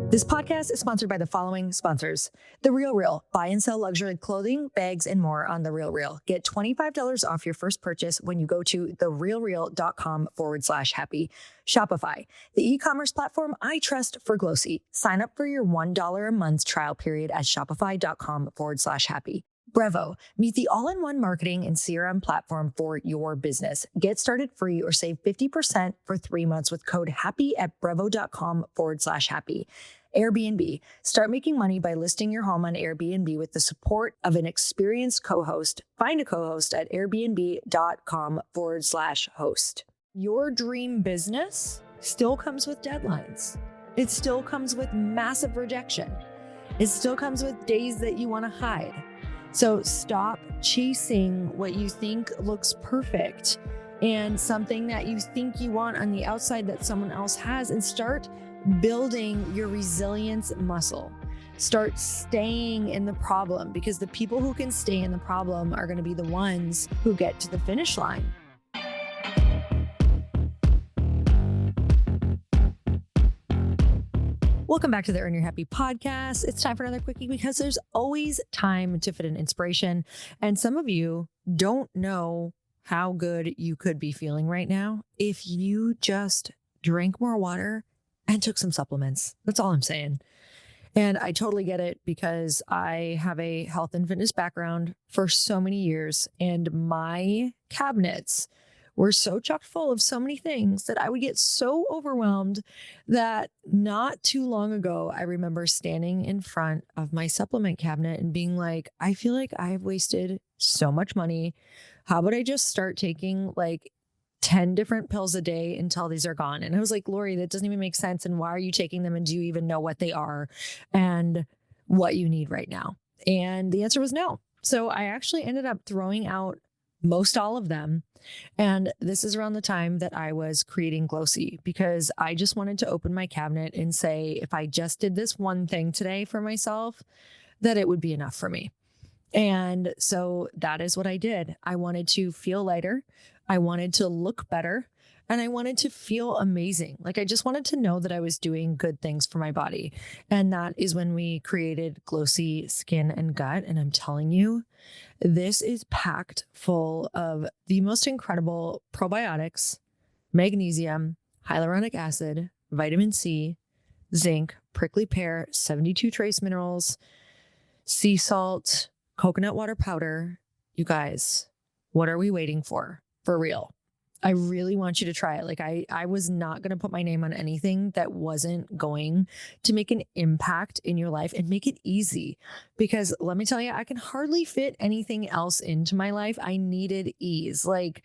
This podcast is sponsored by the following sponsors. The Real Real. Buy and sell luxury clothing, bags, and more on The Real Real. Get $25 off your first purchase when you go to therealreal.com/happy. Shopify, the e-commerce platform I trust for Glossy. Sign up for your $1 a month trial period at shopify.com/happy. Brevo, meet the all-in-one marketing and CRM platform for your business. Get started free or save 50% for 3 months with code HAPPY at brevo.com/happy. Airbnb, start making money by listing your home on Airbnb with the support of an experienced co-host. Find a co-host at airbnb.com/host. Your dream business still comes with deadlines. It still comes with massive rejection. It still comes with days that you want to hide. So stop chasing what you think looks perfect and something that you think you want on the outside that someone else has, and start building your resilience muscle. Start staying in the problem, because the people who can stay in the problem are going to be the ones who get to the finish line. Welcome back to the Earn Your Happy podcast. It's time for another quickie, because there's always time to fit in inspiration. And some of you don't know how good you could be feeling right now if you just drank more water and took some supplements. That's all I'm saying. And I totally get it, because I have a health and fitness background for so many years, and my cabinets were so chock full of so many things that I would get so overwhelmed that not too long ago, I remember standing in front of my supplement cabinet and being like, I feel like I've wasted so much money. How about I just start taking like 10 different pills a day until these are gone? And I was like, Lori, that doesn't even make sense. And why are you taking them? And do you even know what they are and what you need right now? And the answer was no. So I actually ended up throwing out most all of them. And this is around the time that I was creating Glossy, because I just wanted to open my cabinet and say, if I just did this one thing today for myself, that it would be enough for me. And so that is what I did. I wanted to feel lighter. I wanted to look better. And I wanted to feel amazing. Like, I just wanted to know that I was doing good things for my body. And that is when we created Glossy Skin and Gut. And I'm telling you, this is packed full of the most incredible probiotics, magnesium, hyaluronic acid, vitamin C, zinc, prickly pear, 72 trace minerals, sea salt, coconut water powder. You guys, what are we waiting for? For real. I really want you to try it. Like, I was not going to put my name on anything that wasn't going to make an impact in your life and make it easy. Because let me tell you, I can hardly fit anything else into my life. I needed ease. Like,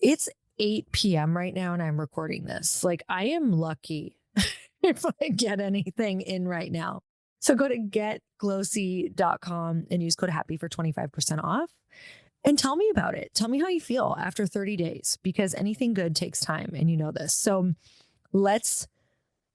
it's 8 p.m. right now and I'm recording this. Like, I am lucky if I get anything in right now. So go to getglossy.com and use code HAPPY for 25% off. And tell me about it. Tell me how you feel after 30 days, because anything good takes time, and you know this. So let's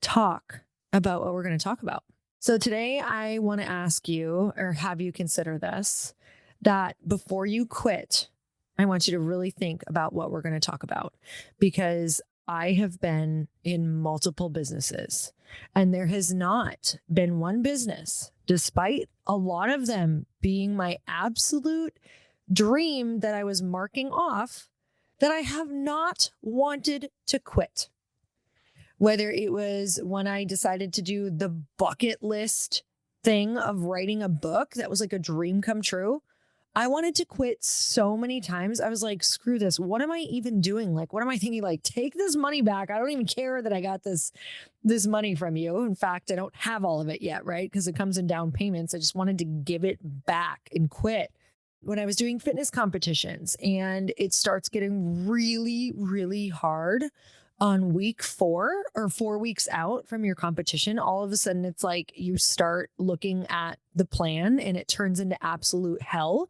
talk about what we're going to talk about. So today I want to ask you, or have you consider this, that before you quit, I want you to really think about what we're going to talk about, because I have been in multiple businesses, and there has not been one business, despite a lot of them being my absolute dream that I was marking off, that I have not wanted to quit. Whether it was when I decided to do the bucket list thing of writing a book, that was like a dream come true. I wanted to quit so many times. I was like, screw this. What am I even doing? Like, what am I thinking? Like, take this money back. I don't even care that I got this money from you. In fact, I don't have all of it yet, right? Because it comes in down payments. I just wanted to give it back and quit. When I was doing fitness competitions, and it starts getting really, really hard on week 4 or 4 weeks out from your competition, all of a sudden it's like you start looking at the plan and it turns into absolute hell.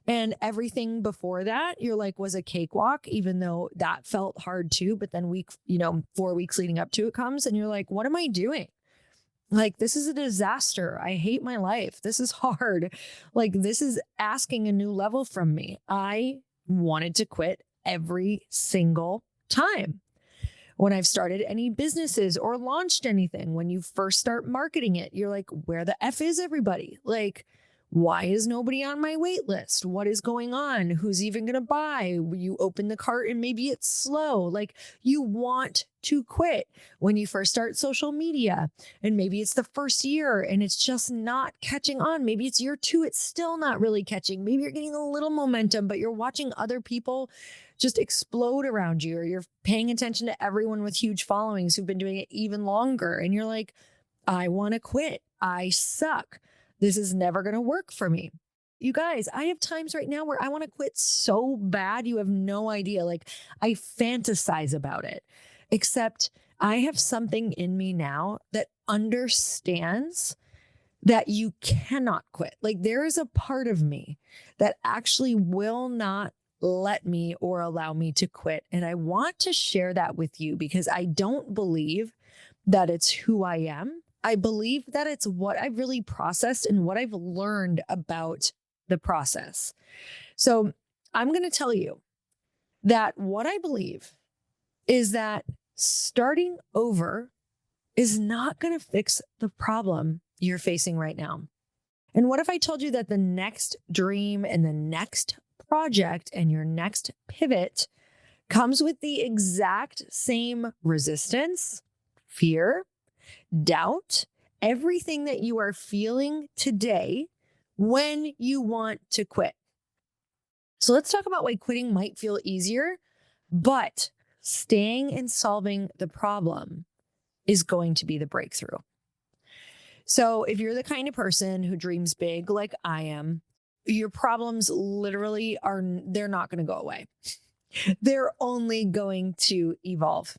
And everything before that, you're like, was a cakewalk, even though that felt hard too. But then 4 weeks leading up to it comes and you're like, what am I doing? Like, this is a disaster. I hate my life. This is hard. Like, this is asking a new level from me. I wanted to quit every single time. When I've started any businesses or launched anything, when you first start marketing it, you're like, where the F is everybody? Like, why is nobody on my wait list? What is going on? Who's even going to buy? You open the cart and maybe it's slow. Like, you want to quit when you first start social media, and maybe it's the first year and it's just not catching on. Maybe it's year 2. It's still not really catching. Maybe you're getting a little momentum, but you're watching other people just explode around you, or you're paying attention to everyone with huge followings who've been doing it even longer. And you're like, I want to quit. I suck. This is never going to work for me. You guys, I have times right now where I want to quit so bad. You have no idea. Like, I fantasize about it, except I have something in me now that understands that you cannot quit. Like, there is a part of me that actually will not let me or allow me to quit. And I want to share that with you because I don't believe that it's who I am. I believe that it's what I've really processed and what I've learned about the process. So I'm going to tell you that what I believe is that starting over is not going to fix the problem you're facing right now. And what if I told you that the next dream and the next project and your next pivot comes with the exact same resistance, fear, doubt, everything that you are feeling today when you want to quit? So let's talk about why quitting might feel easier, but staying and solving the problem is going to be the breakthrough. So if you're the kind of person who dreams big like I am, your problems literally they're not going to go away. They're only going to evolve.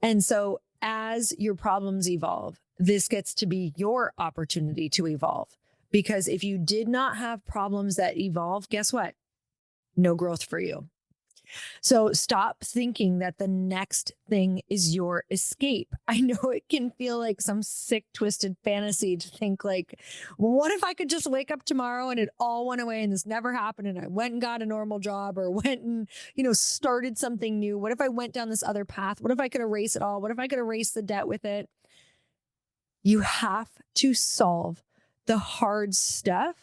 And so as your problems evolve, this gets to be your opportunity to evolve. Because if you did not have problems that evolve, guess what? No growth for you. So stop thinking that the next thing is your escape. I know it can feel like some sick, twisted fantasy to think like, what if I could just wake up tomorrow and it all went away and this never happened and I went and got a normal job or went and, started something new? What if I went down this other path? What if I could erase it all? What if I could erase the debt with it? You have to solve the hard stuff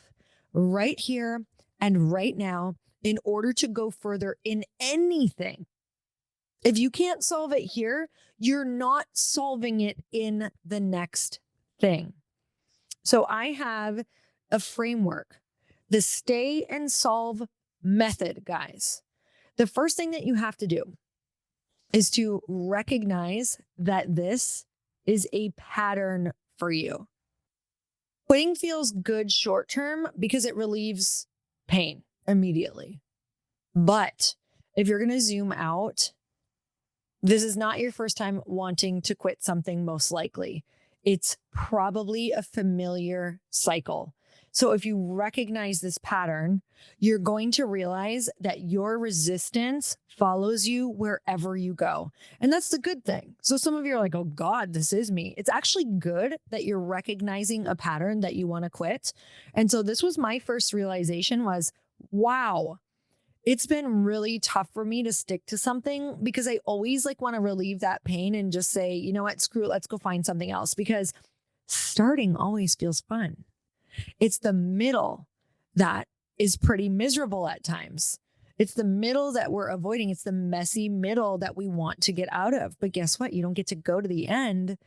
right here and right now in order to go further in anything. If you can't solve it here, you're not solving it in the next thing. So I have a framework, the stay and solve method, guys. The first thing that you have to do is to recognize that this is a pattern for you. Quitting feels good short term because it relieves pain immediately. But if you're going to zoom out, this is not your first time wanting to quit something, most likely. It's probably a familiar cycle. So if you recognize this pattern, you're going to realize that your resistance follows you wherever you go. And that's the good thing. So some of you are like, oh God, this is me. It's actually good that you're recognizing a pattern that you want to quit. And so this was my first realization was, wow, it's been really tough for me to stick to something because I always want to relieve that pain and just say, you know what, screw it, let's go find something else, because starting always feels fun. It's the middle that is pretty miserable at times. It's the middle that we're avoiding. It's the messy middle that we want to get out of. But guess what? You don't get to go to the end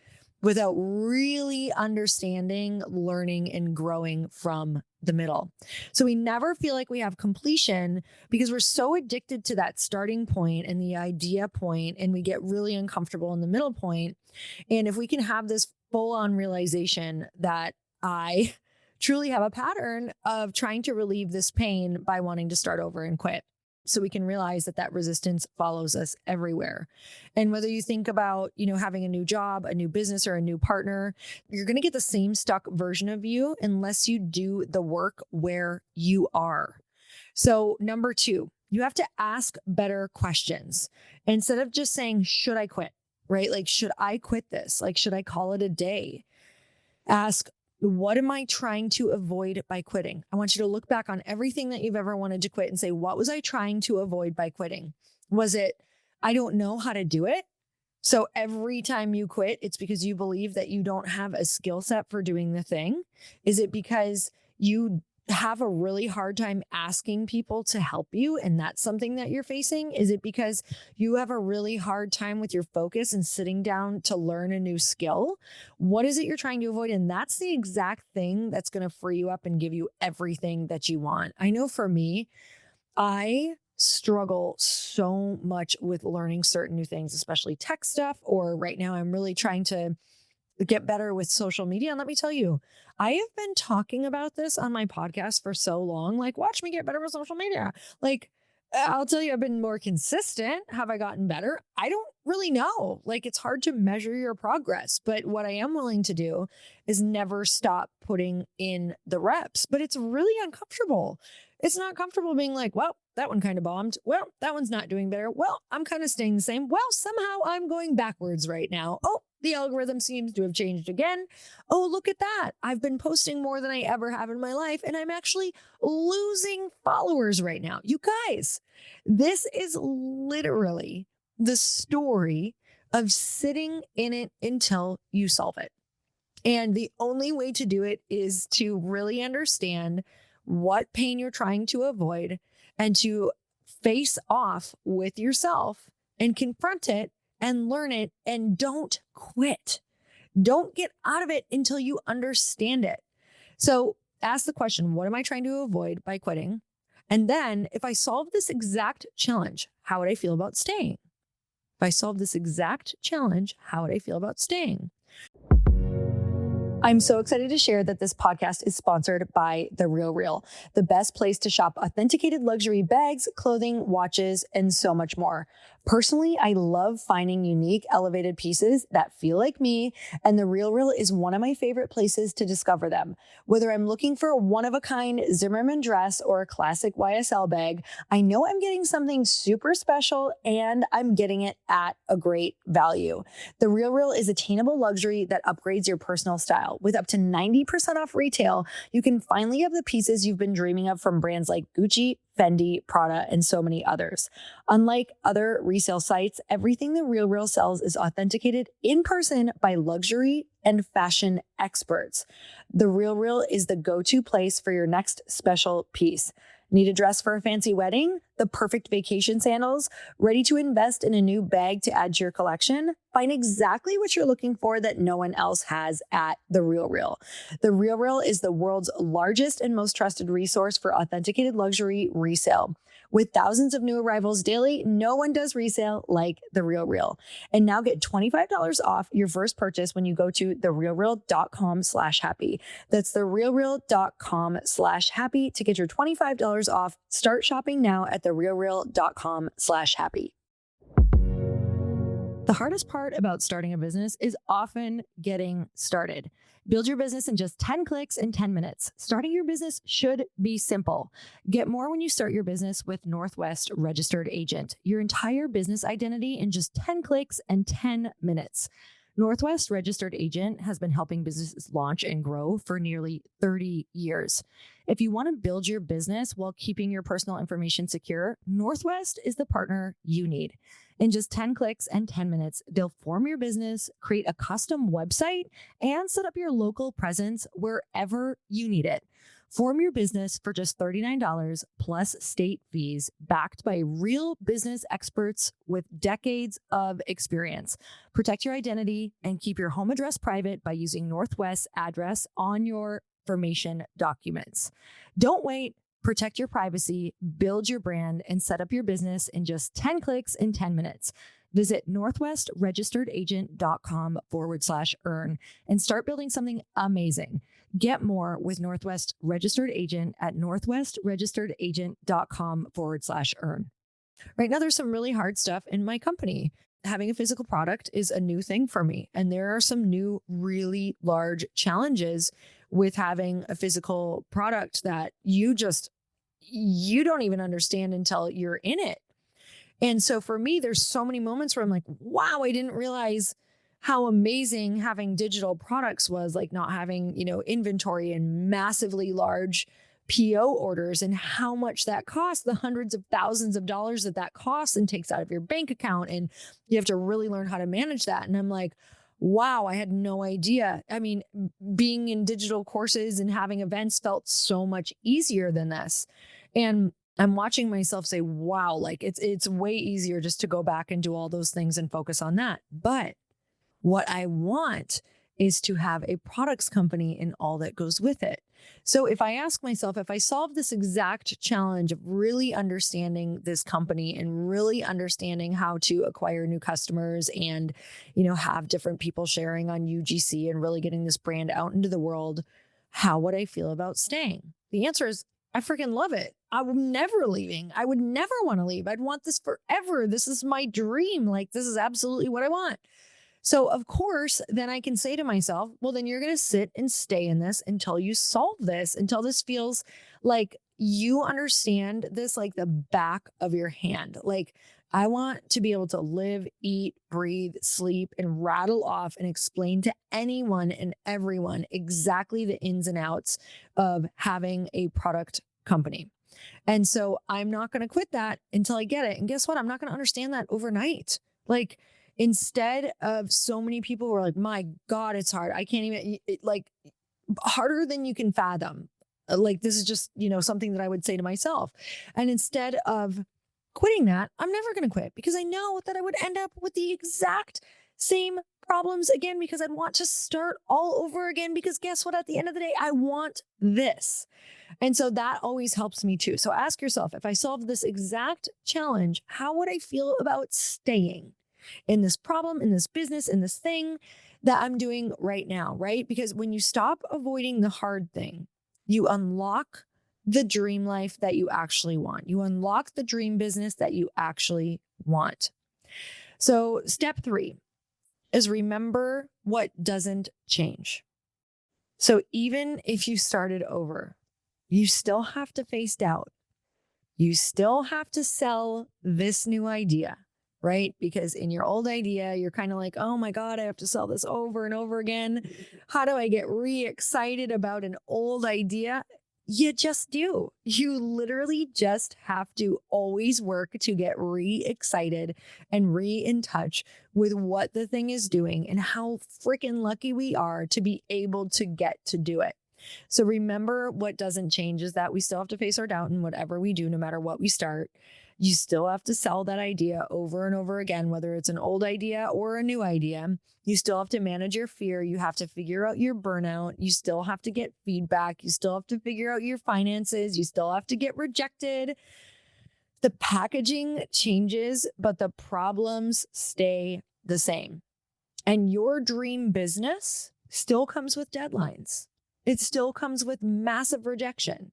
without really understanding, learning, and growing from the middle. So we never feel like we have completion because we're so addicted to that starting point and the idea point, and we get really uncomfortable in the middle point. And if we can have this full-on realization that I truly have a pattern of trying to relieve this pain by wanting to start over and quit. So we can realize that resistance follows us everywhere. And whether you think about, having a new job, a new business, or a new partner, you're going to get the same stuck version of you unless you do the work where you are. So number 2, you have to ask better questions instead of just saying, should I quit? Right? Like, should I quit this? Like, should I call it a day? Ask, what am I trying to avoid by quitting? I want you to look back on everything that you've ever wanted to quit and say, what was I trying to avoid by quitting? Was it, I don't know how to do it? So every time you quit, it's because you believe that you don't have a skill set for doing the thing? Is it because you have a really hard time asking people to help you and that's something that you're facing? Is it because you have a really hard time with your focus and sitting down to learn a new skill? What is it you're trying to avoid? And that's the exact thing that's going to free you up and give you everything that you want. I know for me, I struggle so much with learning certain new things, especially tech stuff. Or right now, I'm really trying to get better with social media. And let me tell you, I have been talking about this on my podcast for so long. Like, watch me get better with social media. Like, I'll tell you, I've been more consistent. Have I gotten better? I don't really know. Like, it's hard to measure your progress. But what I am willing to do is never stop putting in the reps. But it's really uncomfortable. It's not comfortable being like, well, that one kind of bombed. Well, that one's not doing better. Well, I'm kind of staying the same. Well, somehow I'm going backwards right now. Oh, the algorithm seems to have changed again. Oh, look at that. I've been posting more than I ever have in my life, and I'm actually losing followers right now. You guys, this is literally the story of sitting in it until you solve it. And the only way to do it is to really understand what pain you're trying to avoid and to face off with yourself and confront it and learn it and don't quit. Don't get out of it until you understand it. So ask the question, what am I trying to avoid by quitting? And then if I solve this exact challenge, how would I feel about staying? If I solve this exact challenge, how would I feel about staying? I'm so excited to share that this podcast is sponsored by The RealReal, the best place to shop authenticated luxury bags, clothing, watches, and so much more. Personally, I love finding unique, elevated pieces that feel like me, and The RealReal is one of my favorite places to discover them. Whether I'm looking for a one-of-a-kind Zimmermann dress or a classic YSL bag, I know I'm getting something super special and I'm getting it at a great value. The RealReal is attainable luxury that upgrades your personal style. With up to 90% off retail, you can finally have the pieces you've been dreaming of from brands like Gucci, Fendi, Prada, and so many others. Unlike other resale sites, everything The RealReal sells is authenticated in person by luxury and fashion experts. The RealReal is the go-to place for your next special piece. Need a dress for a fancy wedding? The perfect vacation sandals? Ready to invest in a new bag to add to your collection? Find exactly what you're looking for that no one else has at The RealReal. The RealReal is the world's largest and most trusted resource for authenticated luxury resale. With thousands of new arrivals daily, no one does resale like The RealReal. And now get $25 off your first purchase when you go to therealreal.com/happy. That's therealreal.com/happy to get your $25 off. Start shopping now at therealreal.com/happy. The hardest part about starting a business is often getting started. Build your business in just 10 clicks in 10 minutes. Starting your business should be simple. Get more when you start your business with Northwest Registered Agent. Your entire business identity in just 10 clicks and 10 minutes. Northwest Registered Agent has been helping businesses launch and grow for nearly 30 years. If you want to build your business while keeping your personal information secure, Northwest is the partner you need. In just 10 clicks and 10 minutes, they'll form your business, create a custom website, and set up your local presence wherever you need it. Form your business for just $39 plus state fees, backed by real business experts with decades of experience. Protect your identity and keep your home address private by using Northwest's address on your information documents. Don't wait. Protect your privacy, build your brand, and set up your business in just 10 clicks in 10 minutes. Visit northwestregisteredagent.com/earn and start building something amazing. Get more with Northwest Registered Agent at northwestregisteredagent.com/earn. Right now, there's some really hard stuff in my company. Having a physical product is a new thing for me. And there are some new, really large challenges with having a physical product that you don't even understand until you're in it. And so for me, there's so many moments where I'm like, wow, I didn't realize how amazing having digital products was, like not having, inventory and massively large PO orders and how much that costs, the hundreds of thousands of dollars that costs and takes out of your bank account. And you have to really learn how to manage that. And I'm like, wow, I had no idea. I mean, being in digital courses and having events felt so much easier than this. And I'm watching myself say, wow, like it's way easier just to go back and do all those things and focus on that. But what I want is to have a products company and all that goes with it. So if I ask myself, if I solve this exact challenge of really understanding this company and really understanding how to acquire new customers and, have different people sharing on UGC and really getting this brand out into the world, how would I feel about staying? The answer is I freaking love it. I'm never leaving. I would never want to leave. I'd want this forever. This is my dream. Like, this is absolutely what I want. So of course, then I can say to myself, well, then you're going to sit and stay in this until you solve this, until this feels like you understand this like the back of your hand. Like, I want to be able to live, eat, breathe, sleep, and rattle off and explain to anyone and everyone exactly the ins and outs of having a product company. And so I'm not going to quit that until I get it. And guess what? I'm not going to understand that overnight. Like, instead of so many people who are like, my God, it's hard. I can't even, like, harder than you can fathom. Like, this is just, something that I would say to myself. And instead of quitting that, I'm never going to quit because I know that I would end up with the exact same problems again because I'd want to start all over again because guess what? At the end of the day, I want this. And so that always helps me too. So ask yourself, if I solve this exact challenge, how would I feel about staying in this problem, in this business, in this thing that I'm doing right now, right? Because when you stop avoiding the hard thing, you unlock the dream life that you actually want. You unlock the dream business that you actually want. So step 3 is remember what doesn't change. So even if you started over, you still have to face doubt. You still have to sell this new idea, right? Because in your old idea, you're kind of like, oh my God, I have to sell this over and over again. How do I get re-excited about an old idea? You just do. You literally just have to always work to get re-excited and in touch with what the thing is doing and how freaking lucky we are to be able to get to do it. So remember, what doesn't change is that we still have to face our doubt in whatever we do, no matter what we start. You still have to sell that idea over and over again, whether it's an old idea or a new idea. You still have to manage your fear. You have to figure out your burnout. You still have to get feedback. You still have to figure out your finances. You still have to get rejected. The packaging changes, but the problems stay the same. And your dream business still comes with deadlines. It still comes with massive rejection.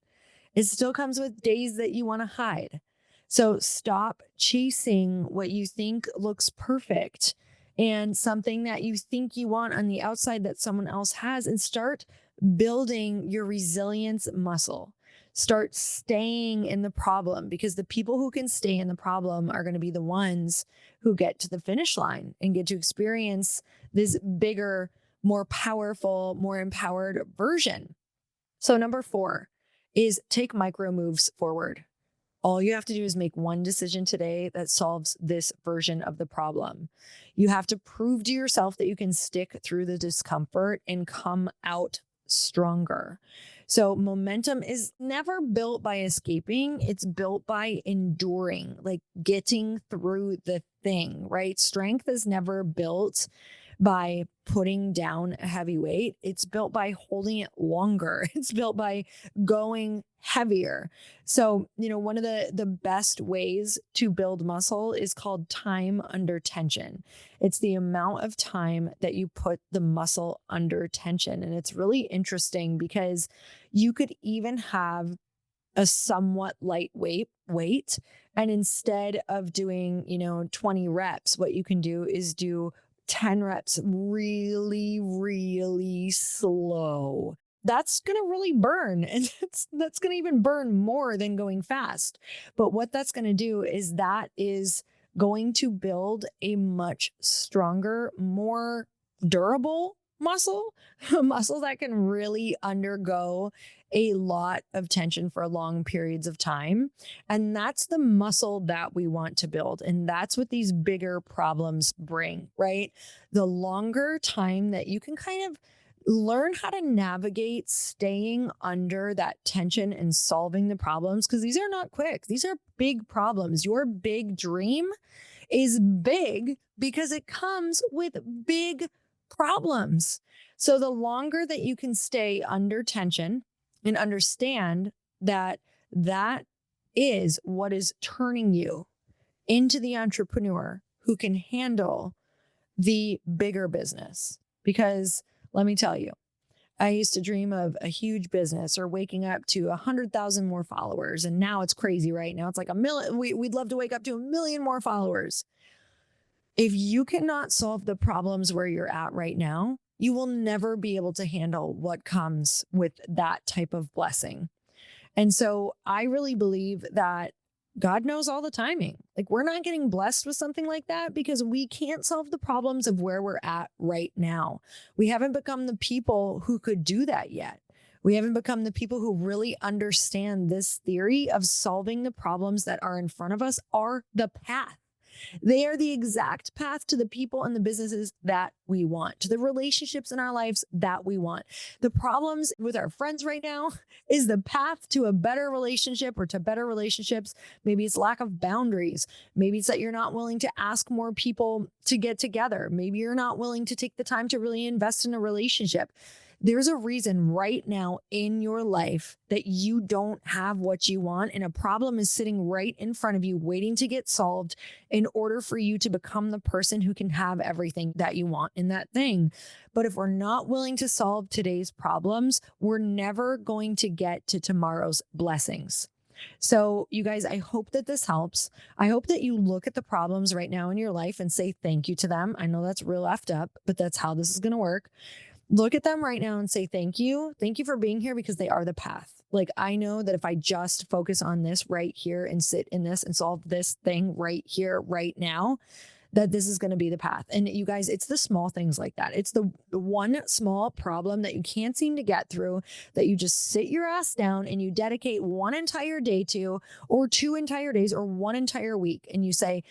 It still comes with days that you want to hide. So stop chasing what you think looks perfect and something that you think you want on the outside that someone else has, and start building your resilience muscle. Start staying in the problem, because the people who can stay in the problem are going to be the ones who get to the finish line and get to experience this bigger, more powerful, more empowered version. So number 4 is take micro moves forward. All you have to do is make one decision today that solves this version of the problem. You have to prove to yourself that you can stick through the discomfort and come out stronger. So momentum is never built by escaping. It's built by enduring, like getting through the thing, right? Strength is never built by putting down a heavy weight. It's built by holding it longer. It's built by going heavier. So, one of the best ways to build muscle is called time under tension. It's the amount of time that you put the muscle under tension. And it's really interesting because you could even have a somewhat lightweight weight. And instead of doing, 20 reps, what you can do is do 10 reps really, really slow. That's going to really burn. And that's going to even burn more than going fast. But what that's going to do is that is going to build a much stronger, more durable muscle, a muscle that can really undergo a lot of tension for long periods of time. And that's the muscle that we want to build. And that's what these bigger problems bring, right? The longer time that you can kind of learn how to navigate staying under that tension and solving the problems, because these are not quick. These are big problems. Your big dream is big because it comes with big problems. So the longer that you can stay under tension and understand that that is what is turning you into the entrepreneur who can handle the bigger business. Because let me tell you, I used to dream of a huge business or waking up to 100,000 more followers. And now it's crazy, right? Now it's like a million. We'd love to wake up to 1 million more followers. If you cannot solve the problems where you're at right now, you will never be able to handle what comes with that type of blessing. And so I really believe that God knows all the timing. Like, we're not getting blessed with something like that because we can't solve the problems of where we're at right now. We haven't become the people who could do that yet. We haven't become the people who really understand this theory of solving the problems that are in front of us are the path. They are the exact path to the people and the businesses that we want, to the relationships in our lives that we want. The problems with our friends right now is the path to a better relationship or to better relationships. Maybe it's lack of boundaries. Maybe it's that you're not willing to ask more people to get together. Maybe you're not willing to take the time to really invest in a relationship. There's a reason right now in your life that you don't have what you want, and a problem is sitting right in front of you waiting to get solved in order for you to become the person who can have everything that you want in that thing. But if we're not willing to solve today's problems, we're never going to get to tomorrow's blessings. So you guys, I hope that this helps. I hope that you look at the problems right now in your life and say thank you to them. I know that's real effed up, but that's how this is going to work. Look at them right now and say, thank you. Thank you for being here, because they are the path. Like, I know that if I just focus on this right here and sit in this and solve this thing right here, right now, that this is going to be the path. And you guys, it's the small things like that. It's the one small problem that you can't seem to get through, that you just sit your ass down and you dedicate one entire day to, or 2 entire days, or 1 entire week. And you say,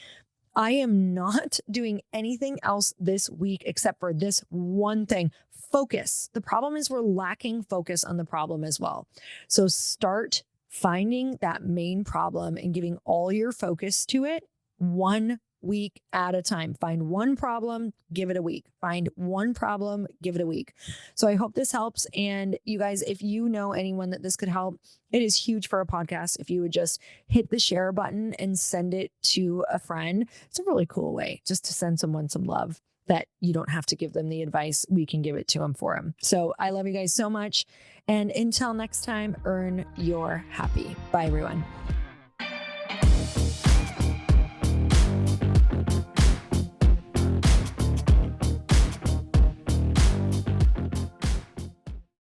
I am not doing anything else this week except for this one thing. Focus. The problem is we're lacking focus on the problem as well. So start finding that main problem and giving all your focus to it 1 week at a time. Find one problem, give it a week. Find one problem, give it a week. So I hope this helps. And you guys, if you know anyone that this could help, it is huge for a podcast if you would just hit the share button and send it to a friend. It's a really cool way just to send someone some love that you don't have to give them the advice. We can give it to them for them. So I love you guys so much. And until next time, earn your happy. Bye, everyone.